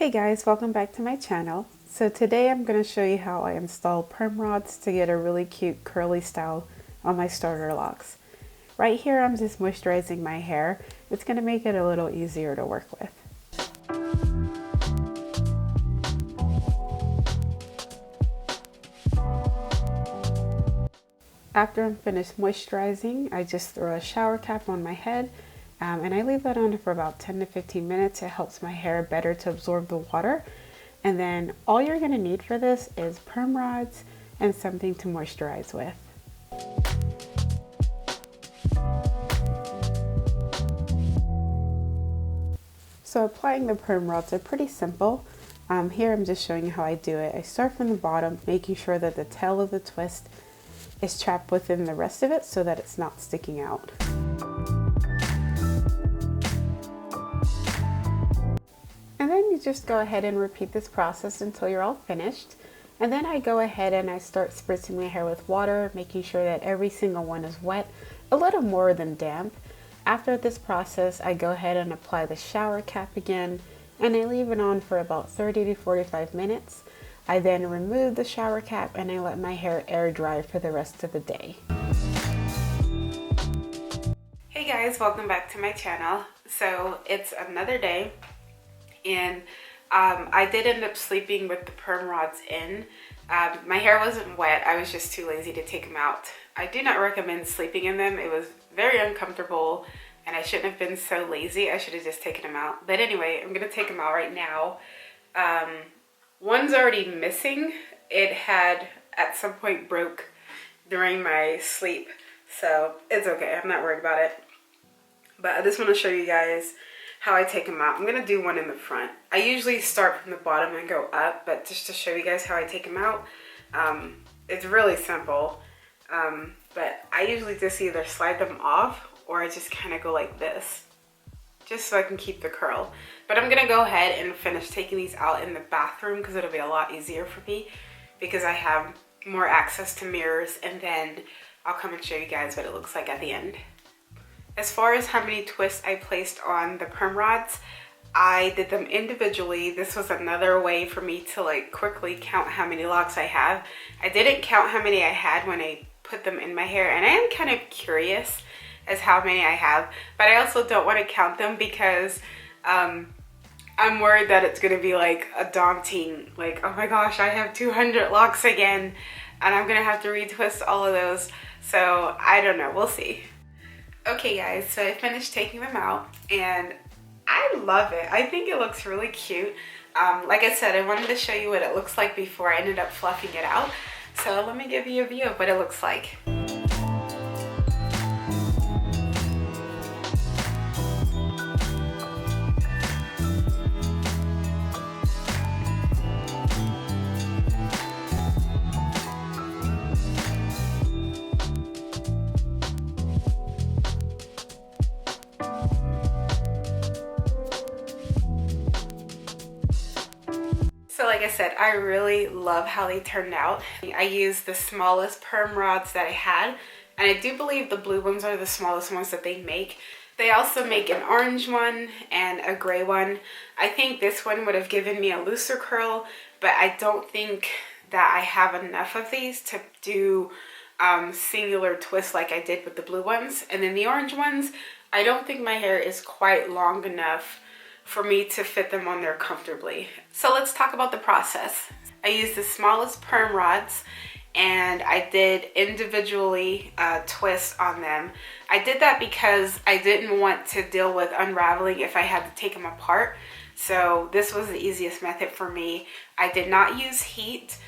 Hey guys, welcome back to my channel. So today I'm going to show you how I install perm rods to get a really cute curly style on my starter locks. Right here I'm just moisturizing my hair. It's going to make it a little easier to work with. After I'm finished moisturizing, I just throw a shower cap on my head and I leave that on for about 10 to 15 minutes. It helps my hair better to absorb the water. And then all you're going to need for this is perm rods and something to moisturize with. So applying the perm rods are pretty simple. Here I'm just showing you how I do it. I start from the bottom, making sure that the tail of the twist is trapped within the rest of it so that it's not sticking out. And then you just go ahead and repeat this process until you're all finished. And then I go ahead and I start spritzing my hair with water, making sure that every single one is wet, a little more than damp. After this process, I go ahead and apply the shower cap again, and I leave it on for about 30 to 45 minutes. I then remove the shower cap and I let my hair air dry for the rest of the day. Hey guys, welcome back to my channel. So it's another day. And I did end up sleeping with the perm rods in. My hair wasn't wet, I was just too lazy to take them out. I do not recommend sleeping in them. It was very uncomfortable and I shouldn't have been so lazy. I should have just taken them out. But anyway, I'm gonna take them out right now. One's already missing. It had at some point broke during my sleep. So it's okay, I'm not worried about it. But I just wanna show you guys how I take them out. I'm gonna do one in the front. I usually start from the bottom and go up, but just to show you guys how I take them out, it's really simple. But I usually just either slide them off or I just kind of go like this, just so I can keep the curl. But I'm gonna go ahead and finish taking these out in the bathroom because it'll be a lot easier for me because I have more access to mirrors, and then I'll come and show you guys what it looks like at the end. As far as how many twists I placed on the perm rods, I did them individually. This was another way for me to like quickly count how many locks I have. I didn't count how many I had when I put them in my hair, and I am kind of curious as how many I have, but I also don't want to count them because I'm worried that it's going to be like a daunting, like, oh my gosh, I have 200 locks again and I'm going to have to retwist all of those. So I don't know, we'll see. Okay guys, so I finished taking them out and I love it. I think it looks really cute. Like I said, I wanted to show you what it looks like before I ended up fluffing it out. So let me give you a view of what it looks like. So like I said, I really love how they turned out. I used the smallest perm rods that I had, and I do believe the blue ones are the smallest ones that they make. They also make an orange one and a gray one. I think this one would have given me a looser curl, but I don't think that I have enough of these to do singular twists like I did with the blue ones. And then the orange ones, I don't think my hair is quite long enough for me to fit them on there comfortably. So let's talk about the process. I used the smallest perm rods and I did individually twists on them. I did that because I didn't want to deal with unraveling if I had to take them apart. So this was the easiest method for me. I did not use heat.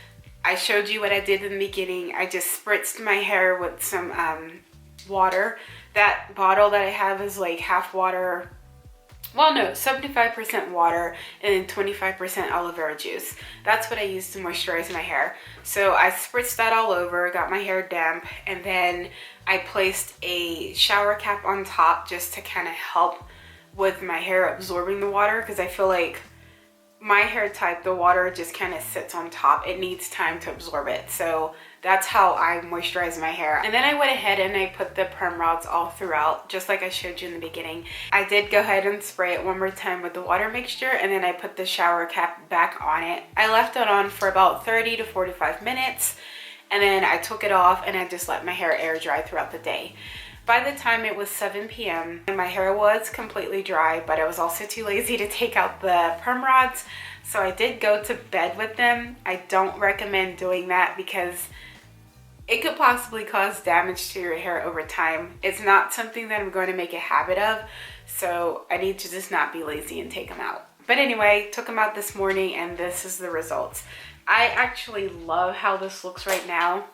I showed you what I did in the beginning. I just spritzed my hair with some water. That bottle that I have is like half water, well no, 75% water and then 25% aloe vera juice. That's what I use to moisturize my hair. So I spritzed that all over, got my hair damp, and then I placed a shower cap on top just to kind of help with my hair absorbing the water, because I feel like my hair type, the water just kind of sits on top. It needs time to absorb it. So That's how I moisturize my hair. And then I went ahead and I put the perm rods all throughout, just like I showed you in the beginning. I did go ahead and spray it one more time with the water mixture, and then I put the shower cap back on it. I left it on for about 30 to 45 minutes, and then I took it off and I just let my hair air dry throughout the day. By the time it was 7 p.m. my hair was completely dry, but I was also too lazy to take out the perm rods, so I did go to bed with them. I don't recommend doing that because it could possibly cause damage to your hair over time. It's not something that I'm going to make a habit of, so I need to just not be lazy and take them out. But anyway, took them out this morning and this is the results. I actually love how this looks right now.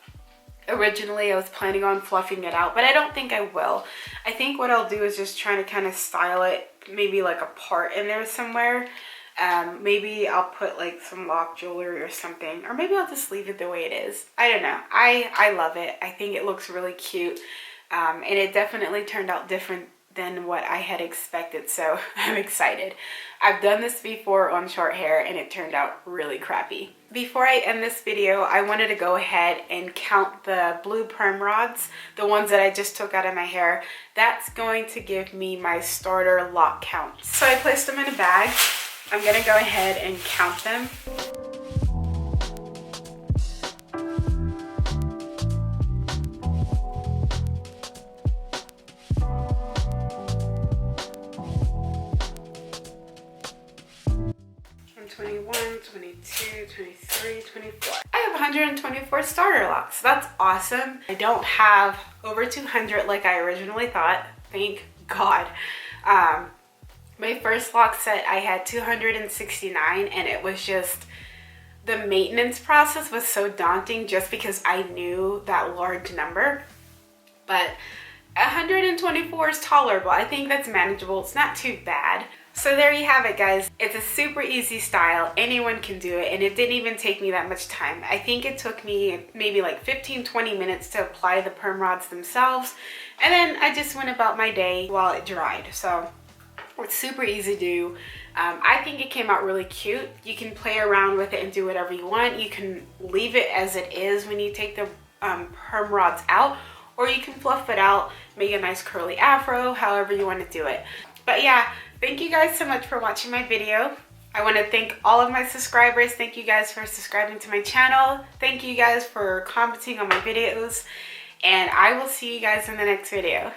Originally I was planning on fluffing it out, but I don't think I will. I think what I'll do is just try to kind of style it, maybe like a part in there somewhere. Maybe I'll put like some lock jewelry or something, or maybe I'll just leave it the way it is. I don't know. I love it. I think it looks really cute, and it definitely turned out different than what I had expected, so I'm excited. I've done this before on short hair and it turned out really crappy. Before I end this video, I wanted to go ahead and count the blue perm rods, the ones that I just took out of my hair. That's going to give me my starter lock count. So I placed them in a bag. I'm gonna go ahead and count them. I'm 21, 22, 23, 24. I have 124 starter locks. That's awesome. I don't have over 200 like I originally thought. Thank God. My first lock set, I had 269, and it was just, the maintenance process was so daunting just because I knew that large number. But 124 is tolerable. I think that's manageable. It's not too bad. So there you have it, guys. It's a super easy style. Anyone can do it, and it didn't even take me that much time. I think it took me maybe like 15-20 minutes to apply the perm rods themselves, and then I just went about my day while it dried. So it's super easy to do. I think it came out really cute. You can play around with it and do whatever you want. You can leave it as it is when you take the perm rods out, or you can fluff it out, make a nice curly afro, however you want to do it. But yeah, thank you guys so much for watching my video. I want to thank all of my subscribers. Thank you guys for subscribing to my channel. Thank you guys for commenting on my videos, and I will see you guys in the next video.